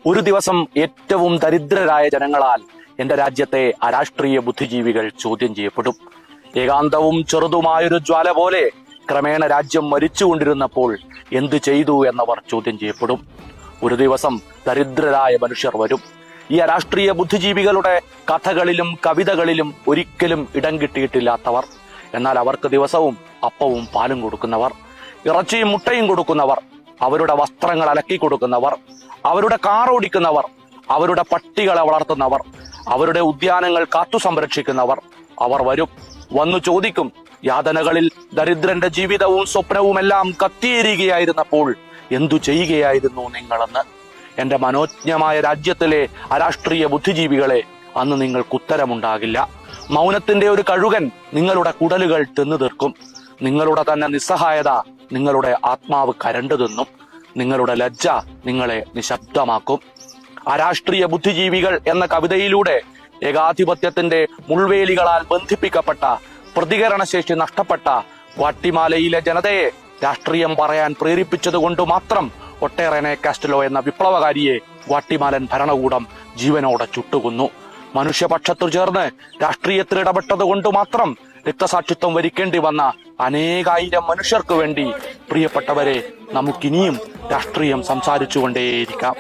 ഒരു ദിവസം ഏറ്റവും ദരിദ്രരായ ജനങ്ങളാൽ എന്റെ രാജ്യത്തെ അരാഷ്ട്രീയ ബുദ്ധിജീവികൾ ചോദ്യം ചെയ്യപ്പെടും. ഏകാന്തവും ചെറുതുമായൊരു ജ്വാല പോലെ ക്രമേണ രാജ്യം മരിച്ചുകൊണ്ടിരുന്നപ്പോൾ എന്തു ചെയ്തു എന്നവർ ചോദ്യം ചെയ്യപ്പെടും. ഒരു ദിവസം ദരിദ്രരായ മനുഷ്യർ വരും. ഈ അരാഷ്ട്രീയ ബുദ്ധിജീവികളുടെ കഥകളിലും കവിതകളിലും ഒരിക്കലും ഇടം കിട്ടിയിട്ടില്ലാത്തവർ, എന്നാൽ അവർക്ക് ദിവസവും അപ്പവും പാലും കൊടുക്കുന്നവർ, ഇറച്ചിയും മുട്ടയും കൊടുക്കുന്നവർ, അവരുടെ വസ്ത്രങ്ങൾ അലക്കി കൊടുക്കുന്നവർ, അവരുടെ കാർ ഓടിക്കുന്നവർ, അവരുടെ പട്ടികളെ വളർത്തുന്നവർ, അവരുടെ ഉദ്യാനങ്ങൾ കാത്തു സംരക്ഷിക്കുന്നവർ അവർ വന്നു ചോദിക്കും, യാതനകളിൽ ദരിദ്രന്റെ ജീവിതവും സ്വപ്നവുമെല്ലാം കത്തിയേറുകയായിരുന്നപ്പോൾ എന്തു ചെയ്യുകയായിരുന്നു നിങ്ങളെന്ന്. എന്റെ മനോജ്ഞമായ രാജ്യത്തിലെ അരാഷ്ട്രീയ ബുദ്ധിജീവികളെ, അന്ന് നിങ്ങൾക്ക് ഉത്തരമുണ്ടാകില്ല. മൗനത്തിന്റെ ഒരു കഴുകൻ നിങ്ങളുടെ കുടലുകൾ തിന്നു തീർക്കും. നിങ്ങളുടെ തന്നെ നിസ്സഹായത നിങ്ങളുടെ ആത്മാവ് കരണ്ടു തിന്നും. നിങ്ങളുടെ ലജ്ജ നിങ്ങളെ നിശബ്ദമാക്കും. അരാഷ്ട്രീയ ബുദ്ധിജീവികൾ എന്ന കവിതയിലൂടെ ഏകാധിപത്യത്തിന്റെ മുൾവേലികളാൽ ബന്ധിപ്പിക്കപ്പെട്ട, പ്രതികരണശേഷി നഷ്ടപ്പെട്ട ഗ്വാട്ടിമാലയിലെ ജനതയെ രാഷ്ട്രീയം പറയാൻ പ്രേരിപ്പിച്ചതുകൊണ്ട് മാത്രം ഒട്ടേറെ കാസ്റ്റലോ എന്ന വിപ്ലവകാരിയെ ഗ്വാട്ടിമാലൻ ഭരണകൂടം ജീവനോടെ ചുട്ടുകൊന്നു. മനുഷ്യപക്ഷത്തു ചേർന്ന് രാഷ്ട്രീയത്തിൽ ഇടപെട്ടത് കൊണ്ട് മാത്രം രക്തസാക്ഷിത്വം വരിക്കേണ്ടി വന്ന അനേകായിരം മനുഷ്യർക്ക് വേണ്ടി പ്രിയപ്പെട്ടവരെ, നമുക്കിനിയും രാഷ്ട്രീയം സംസാരിച്ചുകൊണ്ടേയിരിക്കാം.